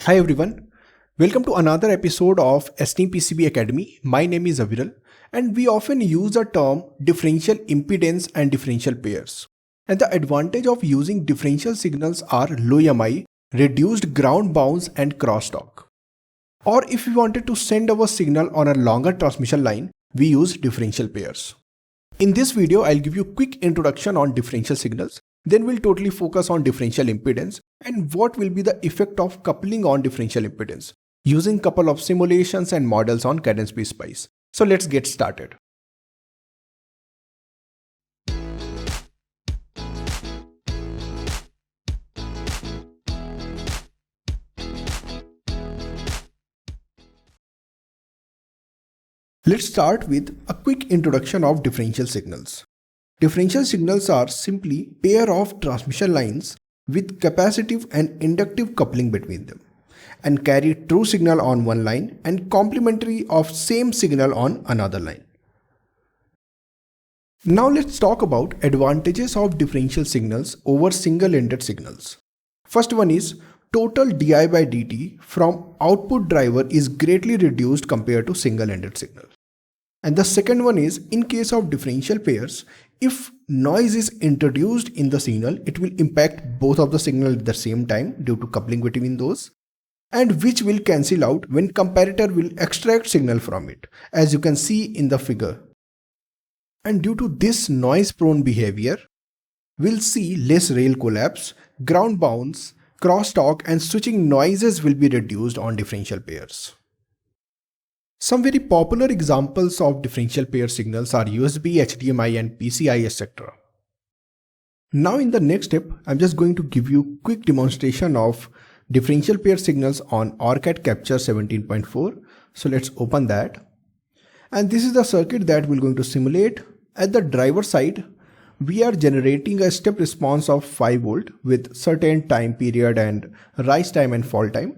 Hi everyone, welcome to another episode of EsteemPCB Academy. My name is Aviral and we often use the term differential impedance and differential pairs. And the advantage of using differential signals are low EMI, reduced ground bounds and crosstalk. Or if we wanted to send our signal on a longer transmission line, we use differential pairs. In this video, I'll give you a quick introduction on differential signals. Then we'll totally focus on differential impedance and what will be the effect of coupling on differential impedance using couple of simulations and models on Cadence PSpice. So let's get started. Let's start with a quick introduction of differential signals. Differential signals are simply pair of transmission lines with capacitive and inductive coupling between them and carry true signal on one line and complementary of same signal on another line. Now let's talk about advantages of differential signals over single-ended signals. First one is total di by dt from output driver is greatly reduced compared to single-ended signal. And the second one is, in case of differential pairs, if noise is introduced in the signal, it will impact both of the signal at the same time due to coupling between those, and which will cancel out when comparator will extract signal from it, as you can see in the figure. And due to this noise-prone behavior, we'll see less rail collapse, ground bounds, crosstalk and switching noises will be reduced on differential pairs. Some very popular examples of differential pair signals are USB, HDMI and PCI, etc. Now in the next step, I'm just going to give you a quick demonstration of differential pair signals on OrCAD Capture 17.4. So let's open that. And this is the circuit that we're going to simulate. At the driver side, we are generating a step response of 5 volt with certain time period and rise time and fall time.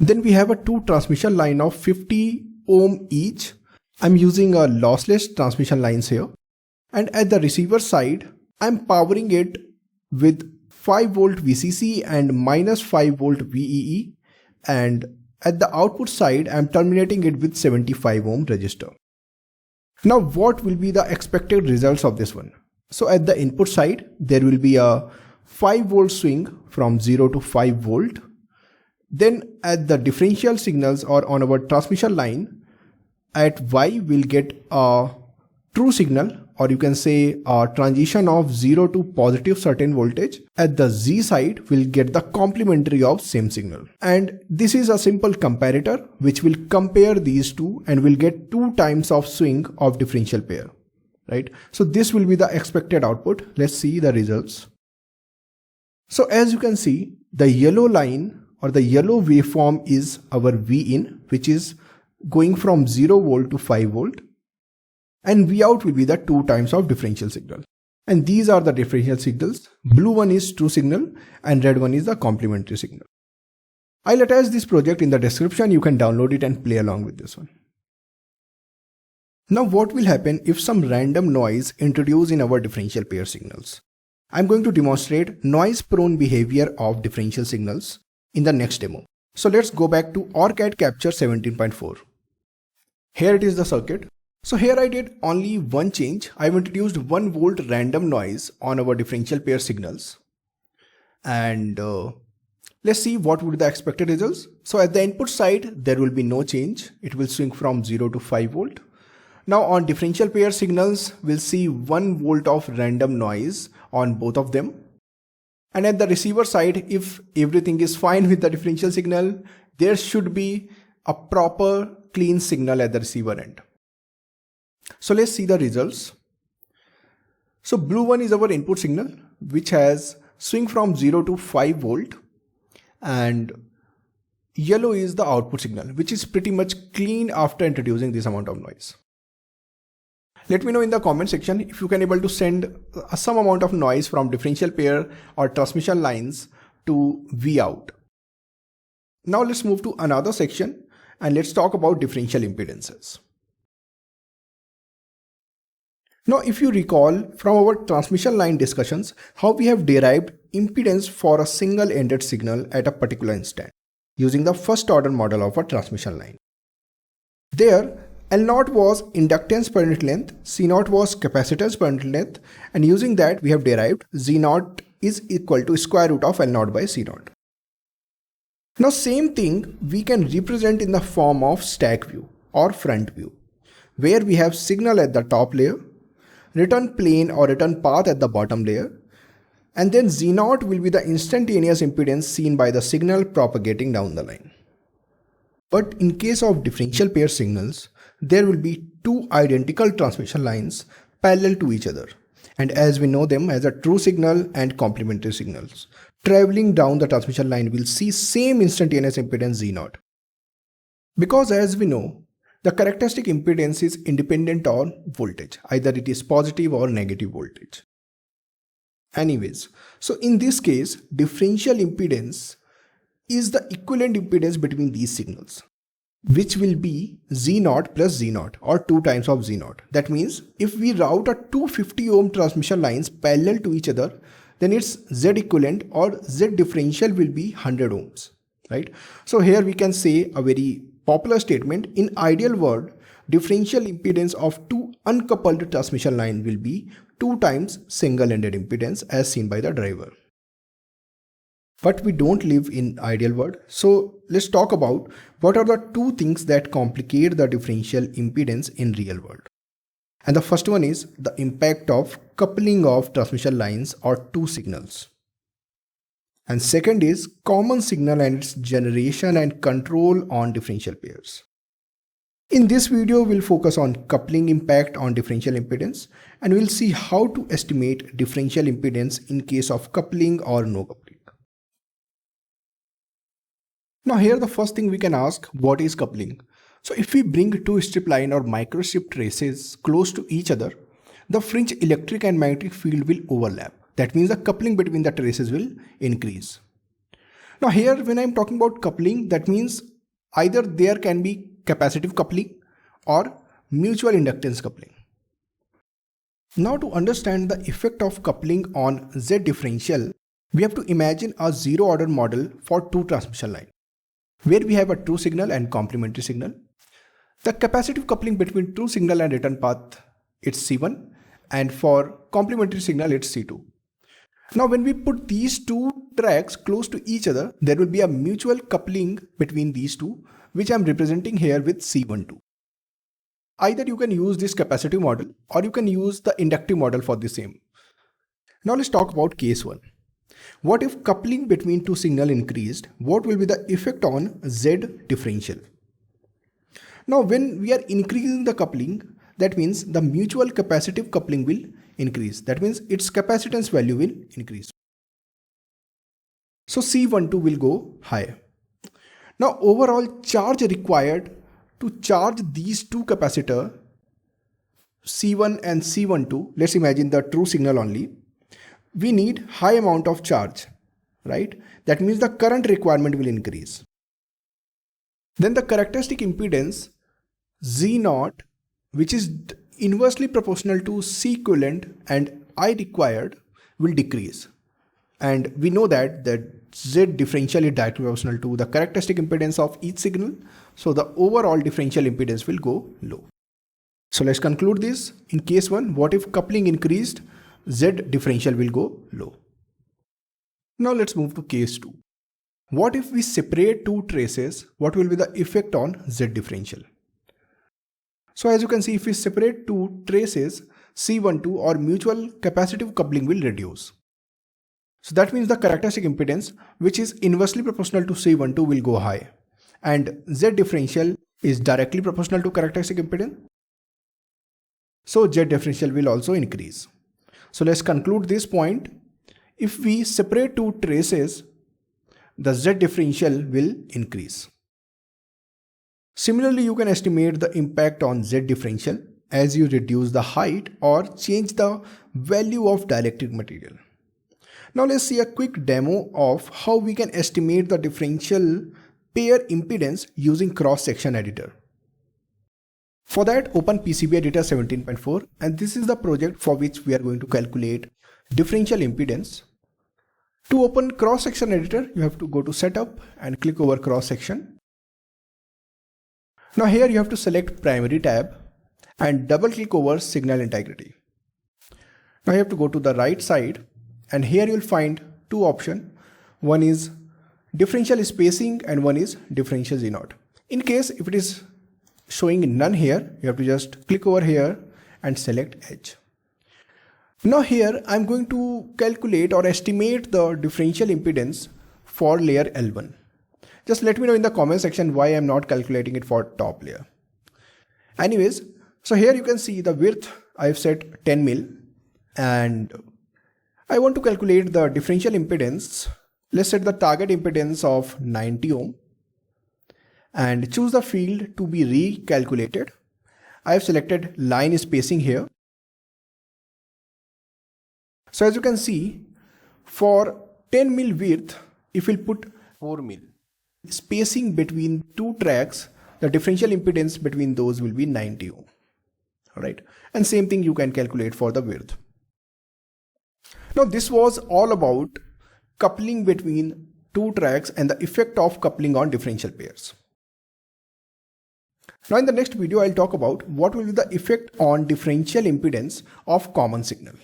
Then we have a two transmission line of 50 ohm each. I'm using a lossless transmission lines here. And at the receiver side, I'm powering it with 5 volt VCC and minus 5 volt VEE. And at the output side, I'm terminating it with 75 ohm resistor. Now what will be the expected results of this one? So at the input side, there will be a 5 volt swing from 0 to 5 volt. Then at the differential signals or on our transmission line, at Y we'll get a true signal, or you can say a transition of 0 to positive certain voltage. At the Z side, we'll get the complementary of same signal. And this is a simple comparator which will compare these two and we'll get 2 times of swing of differential pair, right? So this will be the expected output. Let's see the results. So as you can see, the yellow line or the yellow waveform is our Vin, which is going from 0 volt to 5 volt, and Vout will be the 2 times of differential signal. And these are the differential signals. Blue one is true signal and red one is the complementary signal. I'll attach this project in the description. You can download it and play along with this one. Now what will happen if some random noise introduced in our differential pair signals? I'm going to demonstrate noise-prone behavior of differential signals in the next demo. So let's go back to OrCAD Capture 17.4. Here it is the circuit. So here I did only one change. I've introduced 1 volt random noise on our differential pair signals. And let's see what would be the expected results. So at the input side, there will be no change. It will swing from 0 to 5 volt. Now on differential pair signals, we'll see 1 volt of random noise on both of them. And at the receiver side, if everything is fine with the differential signal, there should be a proper clean signal at the receiver end. So let's see the results. So blue one is our input signal, which has swing from 0 to 5 volt, and yellow is the output signal, which is pretty much clean after introducing this amount of noise. Let me know in the comment section if you can able to send some amount of noise from differential pair or transmission lines to Vout. Now let's move to another section and let's talk about differential impedances. Now, if you recall from our transmission line discussions, how we have derived impedance for a single-ended signal at a particular instant. using the first order model of a transmission line. There, L0 was inductance per unit length, C0 was capacitance per unit length, and using that we have derived Z0 is equal to square root of L0 by C0. Now same thing we can represent in the form of stack view or front view, where we have signal at the top layer, return plane or return path at the bottom layer, and then Z0 will be the instantaneous impedance seen by the signal propagating down the line. But in case of differential pair signals, there will be two identical transmission lines parallel to each other, and as we know them as a true signal and complementary signals, traveling down the transmission line will see same instantaneous impedance Z0. Because as we know, the characteristic impedance is independent on voltage, either it is positive or negative voltage. Anyways, so in this case, differential impedance is the equivalent impedance between these signals, which will be Z0 plus Z0 or 2 times of Z0. That means if we route a 250 ohm transmission lines parallel to each other, then its Z equivalent or Z differential will be 100 ohms, right? So here we can say a very popular statement: in ideal world, differential impedance of two uncoupled transmission line will be 2 times single-ended impedance as seen by the driver. But we don't live in ideal world. So let's talk about what are the two things that complicate the differential impedance in real world. And the first one is the impact of coupling of transmission lines or two signals. And second is common signal and its generation and control on differential pairs. In this video, we'll focus on coupling impact on differential impedance, and we'll see how to estimate differential impedance in case of coupling or no coupling. Now here the first thing we can ask, what is coupling? So if we bring two strip line or microstrip traces close to each other, the fringe electric and magnetic field will overlap. That means the coupling between the traces will increase. Now here when I'm talking about coupling, that means either there can be capacitive coupling or mutual inductance coupling. Now to understand the effect of coupling on Z differential, we have to imagine a zero order model for two transmission lines, where we have a true signal and complementary signal. The capacitive coupling between true signal and return path, it's C1, and for complementary signal, it's C2. Now when we put these two tracks close to each other, there will be a mutual coupling between these two, which I'm representing here with C12. Either you can use this capacitive model or you can use the inductive model for the same. Now let's talk about case 1. What if coupling between two signals increased? What will be the effect on Z differential? Now when we are increasing the coupling, that means the mutual capacitive coupling will increase. That means its capacitance value will increase. So C12 will go high. Now overall charge required to charge these two capacitors, C1 and C12, let's imagine the true signal only, we need high amount of charge, right? That means the current requirement will increase. Then the characteristic impedance Z0, which is inversely proportional to C equivalent and I required, will decrease. And we know that Z differential is directly proportional to the characteristic impedance of each signal. So the overall differential impedance will go low. So let's conclude this. In case 1, what if coupling increased? Z differential will go low. Now let's move to case 2. What if we separate two traces? What will be the effect on Z differential? So as you can see, if we separate two traces, C12 or mutual capacitive coupling will reduce. So that means the characteristic impedance, which is inversely proportional to C12, will go high, and Z differential is directly proportional to characteristic impedance. So Z differential will also increase. So let's conclude this point. If we separate two traces, the Z differential will increase. Similarly, you can estimate the impact on Z differential as you reduce the height or change the value of dielectric material. Now let's see a quick demo of how we can estimate the differential pair impedance using Cross Section Editor. For that, open PCB Editor 17.4, and this is the project for which we are going to calculate differential impedance. To open Cross Section Editor, you have to go to Setup and click over Cross Section. Now here you have to select Primary tab and double click over Signal Integrity. Now you have to go to the right side and here you will find two options. One is Differential Spacing and one is Differential Z0. In case if it is showing none here, you have to just click over here and select Edge. Now here I'm going to calculate or estimate the differential impedance for layer L1. Just let me know in the comment section why I'm not calculating it for top layer. Anyways, so here you can see the width I've set 10 mil and I want to calculate the differential impedance. Let's set the target impedance of 90 ohm and choose the field to be recalculated. I've selected line spacing here. So as you can see, for 10 mil width, if we'll put 4 mil, spacing between two tracks, the differential impedance between those will be 90 ohm. Alright, and same thing you can calculate for the width. Now this was all about coupling between two tracks and the effect of coupling on differential pairs. Now in the next video, I'll talk about what will be the effect on differential impedance of common signal.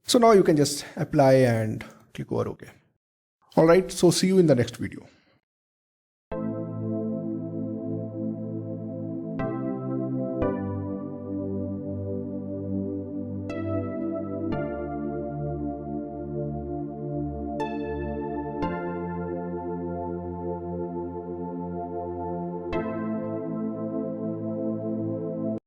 So now you can just apply and click over OK. Alright, so see you in the next video.